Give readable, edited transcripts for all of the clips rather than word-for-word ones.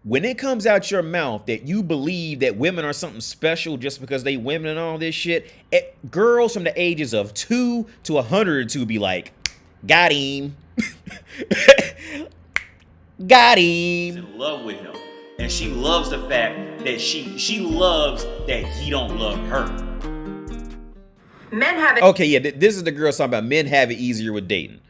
when it comes out your mouth that you believe that women are something special just because they women and all this shit, girls from the ages of 2 to 102 be like, got him. Got him. In love with him. And she loves the fact that she loves that he don't love her. Men have it. Okay, yeah, this is the girl talking about men have it easier with dating.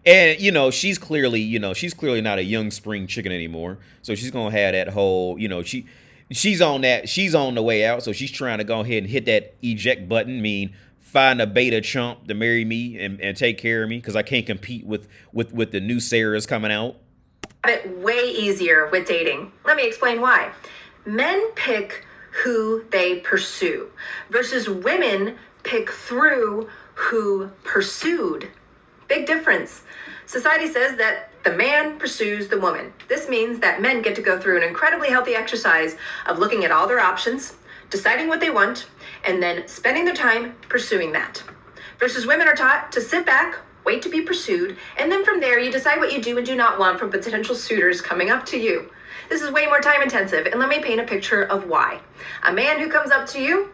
And, you know, she's clearly not a young spring chicken anymore. So she's going to have that whole, you know, she's on the way out. So she's trying to go ahead and hit that eject button, find a beta chump to marry me and take care of me because I can't compete with the new Sarahs coming out. It way easier with dating. Let me explain why. Men pick who they pursue versus women pick through who pursued. Big difference. Society says that the man pursues the woman. This means that men get to go through an incredibly healthy exercise of looking at all their options, deciding what they want, and then spending their time pursuing that. Versus women are taught to sit back, wait to be pursued, and then from there you decide what you do and do not want from potential suitors coming up to you. This is way more time intensive, and let me paint a picture of why. A man who comes up to you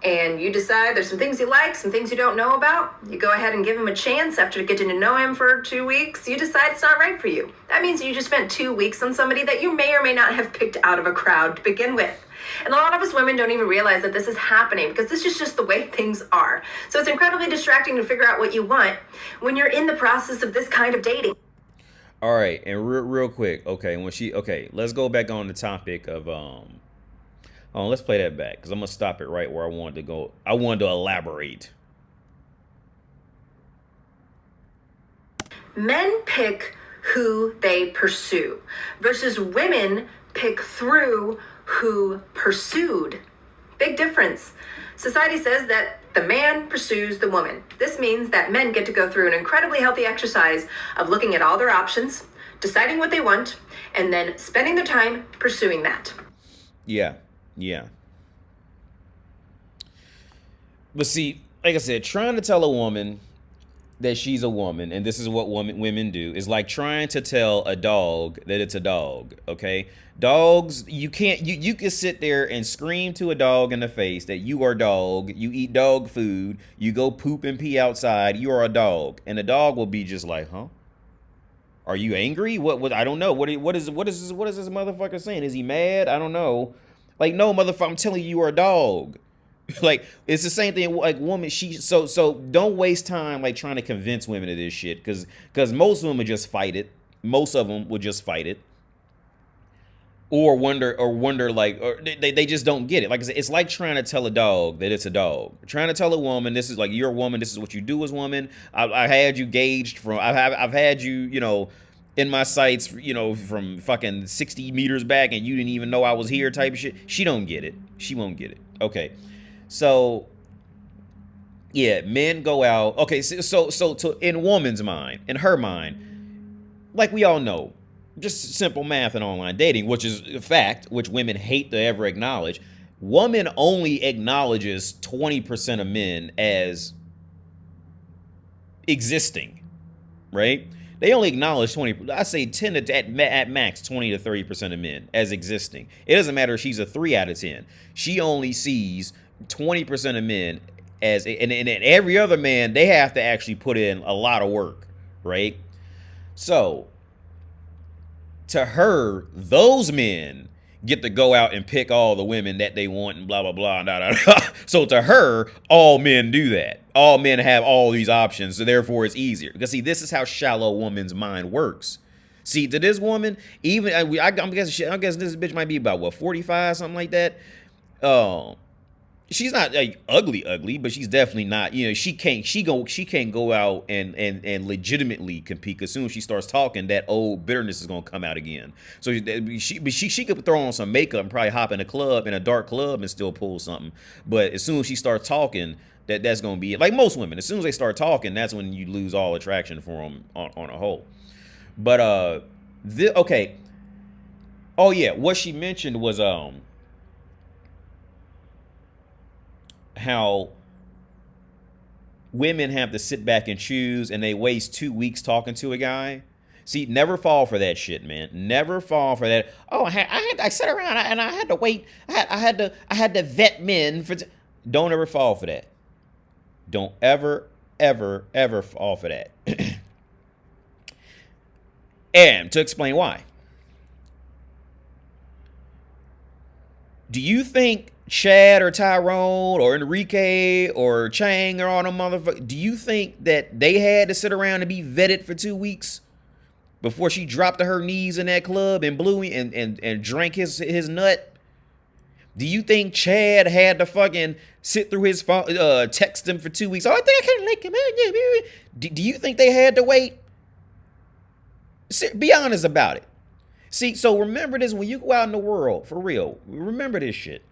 and you decide there's some things you like, some things you don't know about. You go ahead and give him a chance. After getting to know him for 2 weeks, you decide it's not right for you. That means you just spent 2 weeks on somebody that you may or may not have picked out of a crowd to begin with. And a lot of us women don't even realize that this is happening because this is just the way things are. So it's incredibly distracting to figure out what you want when you're in the process of this kind of dating. All right, and real quick, let's go back on the topic of let's play that back because I'm gonna stop it right where I wanted to go. I wanted to elaborate. Men pick who they pursue versus women pick through who pursued. Big difference. Society says that the man pursues the woman. This means that men get to go through an incredibly healthy exercise of looking at all their options, deciding what they want, and then spending their time pursuing that. Yeah. But see, like I said, trying to tell a woman that she's a woman, and this is what women do, is like trying to tell a dog that it's a dog, okay? Dogs, you can sit there and scream to a dog in the face that you are a dog, you eat dog food, you go poop and pee outside, you are a dog. And the dog will be just like, huh? Are you angry? What I don't know. What is this motherfucker saying? Is he mad? I don't know. Like, no, motherfucker, I'm telling you, you are a dog. Like, it's the same thing. Like, woman, so don't waste time like trying to convince women of this shit, because most women just fight it. Most of them would just fight it, or wonder like, or they just don't get it. Like I said, it's like trying to tell a dog that it's a dog. Trying to tell a woman this is like, you're a woman. This is what you do as woman. I had you gauged from. I've had you, in my sights, from fucking 60 meters back, and you didn't even know I was here, type of shit. She don't get it. She won't get it. Okay. So, yeah, men go out. Okay, so in woman's mind, in her mind, like we all know, just simple math and online dating, which is a fact, which women hate to ever acknowledge. Woman only acknowledges 20% of men as existing, right? They only acknowledge 20. I say 10 to at max 20 to 30% of men as existing. It doesn't matter if she's a 3 out of 10. She only sees 20% of men as, and every other man, they have to actually put in a lot of work, right? So to her, those men get to go out and pick all the women that they want and blah, blah, blah, blah, blah, blah. So to her, all men do that. All men have all these options, so therefore it's easier. Because see, this is how shallow woman's mind works. See, to this woman, even I'm guessing this bitch might be about what, 45, something like that. She's not like ugly, but she's definitely not. She can't go out and legitimately compete. Because as soon as she starts talking, that old bitterness is gonna come out again. So she could throw on some makeup and probably hop in a dark club and still pull something. But as soon as she starts talking, that's gonna be it. Like most women, as soon as they start talking, that's when you lose all attraction for them on a whole. But okay. Oh yeah, what she mentioned was how women have to sit back and choose, and they waste 2 weeks talking to a guy. See, never fall for that shit, man. Never fall for that. Oh, I sat around and I had to wait. I had to vet men for. Don't ever fall for that. Don't ever fall for that. And to explain why. Do you think Chad or Tyrone or Enrique or Chang or all them motherfuckers, do you think that they had to sit around and be vetted for 2 weeks before she dropped to her knees in that club and blew and drank his nut? Do you think Chad had to fucking sit through his phone, text him for 2 weeks? Oh, I think I can't like him. Do you think they had to wait? Be honest about it. See, so remember this when you go out in the world, for real. Remember this shit.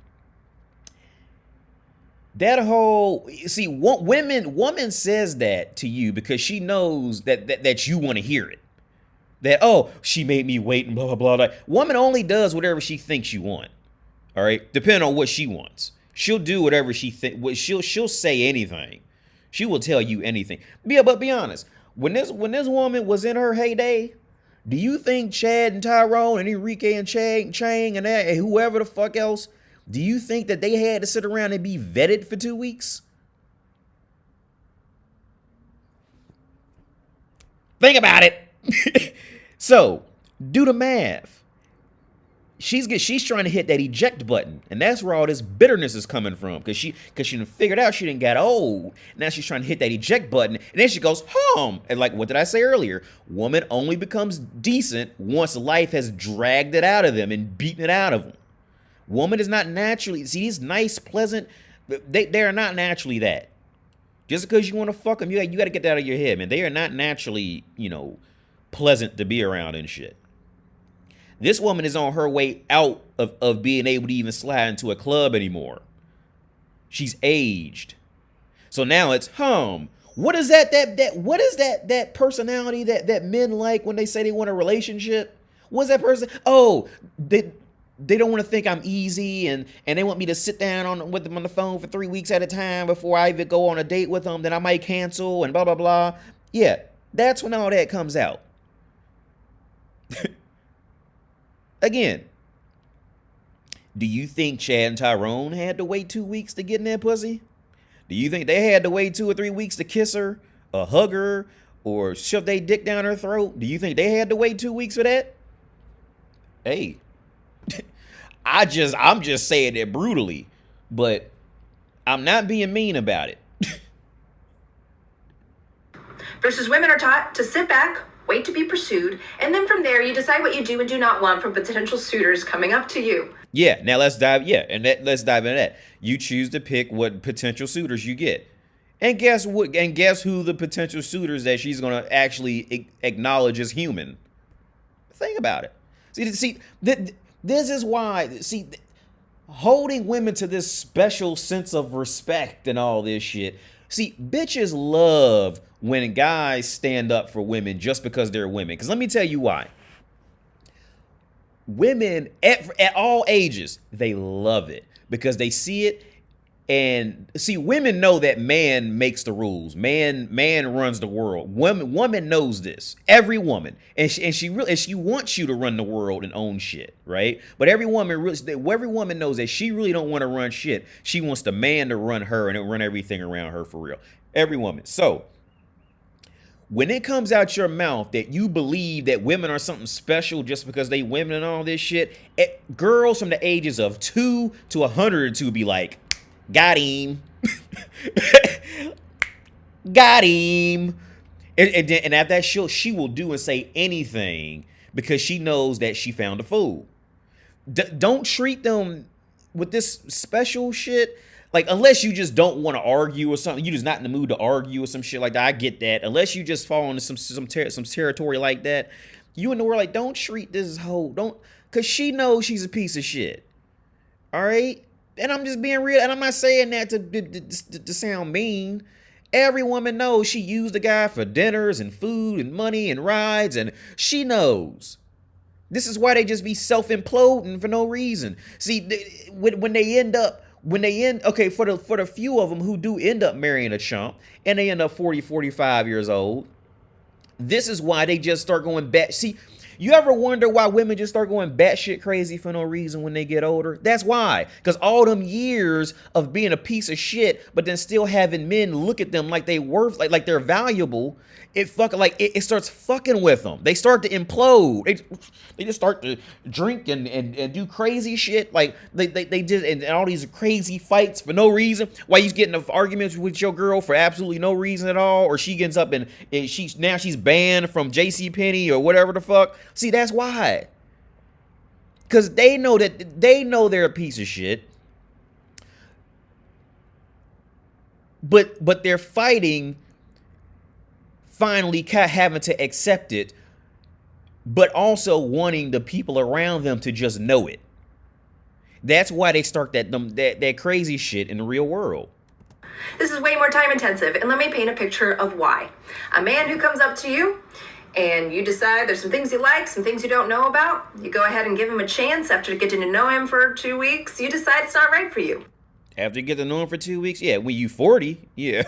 That whole, see, woman says that to you because she knows that you want to hear it. That, oh, she made me wait and blah, blah, blah. Woman only does whatever she thinks you want. All right? Depending on what she wants. She'll do whatever she thinks. She'll say anything. She will tell you anything. Yeah, but be honest. When this woman was in her heyday, do you think Chad and Tyrone and Enrique and Chang and that and whoever the fuck else, do you think that they had to sit around and be vetted for 2 weeks? Think about it. So, do the math. She's trying to hit that eject button, and that's where all this bitterness is coming from. Because she figured out she didn't get old. Now she's trying to hit that eject button, and then she goes home. And like, what did I say earlier? Woman only becomes decent once life has dragged it out of them and beaten it out of them. Woman is not naturally, see, these nice, pleasant, they are not naturally that. Just because you want to fuck them, you got to get that out of your head, man. They are not naturally, pleasant to be around and shit. This woman is on her way out of being able to even slide into a club anymore. She's aged. So now it's what is that personality that men like when they say they want a relationship? What's that person? Oh, they don't want to think I'm easy and they want me to sit down with them on the phone for 3 weeks at a time before I even go on a date with them. Then I might cancel and blah, blah, blah. Yeah, that's when all that comes out. Again, do you think Chad and Tyrone had to wait 2 weeks to get in that pussy? Do you think they had to wait 2 or 3 weeks to kiss her or hug her or shove their dick down her throat? Do you think they had to wait 2 weeks for that? Hey, I'm just saying it brutally, but I'm not being mean about it. Versus women are taught to sit back, wait to be pursued, and then from there you decide what you do and do not want from potential suitors coming up to you. Yeah, now let's dive into that. You choose to pick what potential suitors you get. And guess what? And guess who the potential suitors that she's going to actually acknowledge as human? Think about it. See, this is why, holding women to this special sense of respect and all this shit. See, bitches love when guys stand up for women just because they're women. Because let me tell you why. Women at all ages, they love it because they see it. And see, women know that man makes the rules. Man runs the world. Woman knows this. Every woman, and she wants you to run the world and own shit, right? But every woman knows that she really don't want to run shit. She wants the man to run her and run everything around her for real. Every woman. So when it comes out your mouth that you believe that women are something special just because they women and all this shit, girls from the ages of 2 to 102 be like, got him. Got him. And at that show, she will do and say anything because she knows that she found a fool. Don't treat them with this special shit. Like, unless you just don't want to argue or something, you're just not in the mood to argue or some shit like that. I get that. Unless you just fall into some territory like that, you in the world, like, don't treat this hoe. Because she knows she's a piece of shit. All right? And I'm just being real, and I'm not saying that to sound mean. Every woman knows she used the guy for dinners and food and money and rides, and she knows. This is why they just be self-imploding for no reason. See, when they end, okay, for the few of them who do end up marrying a chump, and they end up 40, 45 years old, This is why they just start going bat. See, you ever wonder why women just start going batshit crazy for no reason when they get older? That's why. Because all them years of being a piece of shit, but then still having men look at them like they worth, like they're valuable. It starts fucking with them. They start to implode. They just start to drink and do crazy shit. Like they just and all these crazy fights for no reason. Why you getting into arguments with your girl for absolutely no reason at all, or she gets up and she's banned from JCPenney or whatever the fuck. See, that's why. Because they know they're a piece of shit. But they're fighting finally having to accept it, but also wanting the people around them to just know it. That's why they start that crazy shit in the real world. This is way more time intensive, and let me paint a picture of why. A man who comes up to you and you decide there's some things you like, some things you don't know about. You go ahead and give him a chance after getting to know him for 2 weeks. You decide it's not right for you. After you get to know him for 2 weeks, yeah. When you 40, yeah,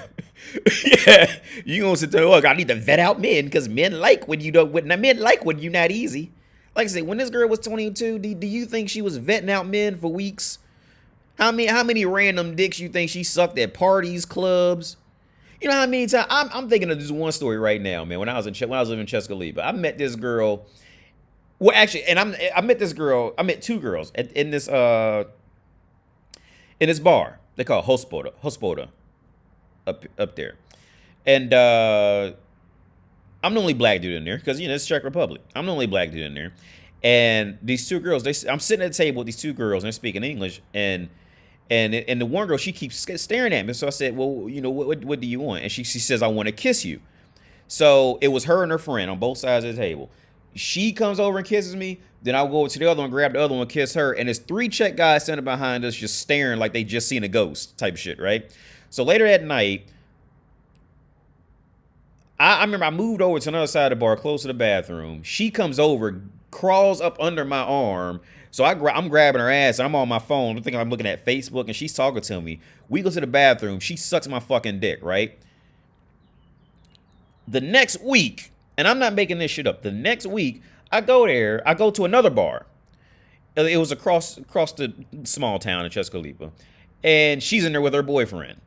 yeah, you gonna sit there. Look, I need to vet out men because men like when you don't. Men like when you're not easy. Like I said, when this girl was 22, do you think she was vetting out men for weeks? How many random dicks you think she sucked at parties, clubs? You know how many times? I'm thinking of this one story right now, man. When I was living in Chescalipa, I met this girl. Well, actually, and I met this girl. I met two girls in this bar. They call it Hospoda up there. And I'm the only black dude in there because, it's Czech Republic. I'm the only black dude in there. And these two girls, I'm sitting at the table with these two girls and they're speaking English. And the one girl, she keeps staring at me. So I said, well, what do you want? And she says, I want to kiss you. So it was her and her friend on both sides of the table. She comes over and kisses me. Then I'll go over to the other one, grab the other one, kiss her. And there's three Czech guys standing behind us just staring like they just seen a ghost type of shit, right? So later that night, I remember I moved over to another side of the bar, close to the bathroom. She comes over, crawls up under my arm. So I'm grabbing her ass, and I'm on my phone. I think I'm looking at Facebook, and she's talking to me. We go to the bathroom. She sucks my fucking dick, right? The next week, and I'm not making this shit up. The next week, I go there. I go to another bar. It was across the small town in Chescalipa. And she's in there with her boyfriend.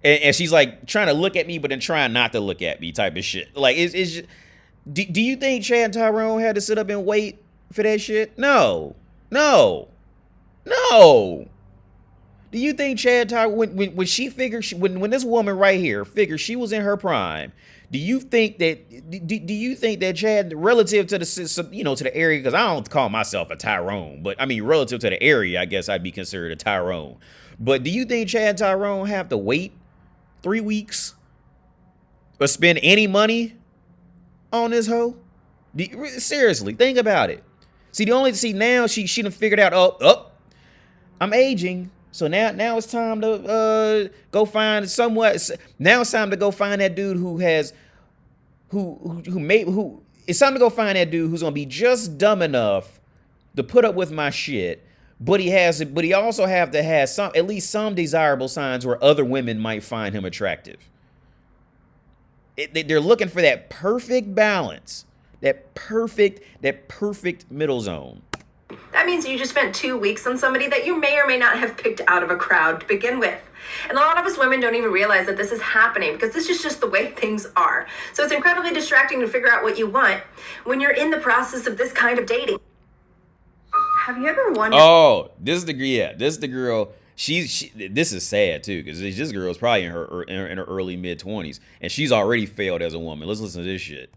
And she's like trying to look at me, but then trying not to look at me type of shit. Like, it's just, do you think Chad and Tyrone had to sit up and wait for that shit? No. Do you think Chad Tyrone, when she figured, when this woman right here figured she was in her prime, do you think that Chad, relative to to the area, because I don't call myself a Tyrone, but I mean relative to the area, I guess I'd be considered a Tyrone. But do you think Chad and Tyrone have to wait 3 weeks or spend any money on this hoe? Seriously, think about it. Now she done figured out. Oh, I'm aging. So now it's time to go find Now it's time to go find that dude it's time to go find that dude who's gonna be just dumb enough to put up with my shit, but he also have to have at least some desirable signs where other women might find him attractive. They're looking for that perfect balance, that perfect middle zone. That means you just spent 2 weeks on somebody that you may or may not have picked out of a crowd to begin with. And a lot of us women don't even realize that this is happening because this is just the way things are. So it's incredibly distracting to figure out what you want when you're in the process of this kind of dating. Have you ever wondered? Oh, this is the girl. This is sad too, because this girl is probably in her early mid-20s, and she's already failed as a woman. Let's listen to this shit.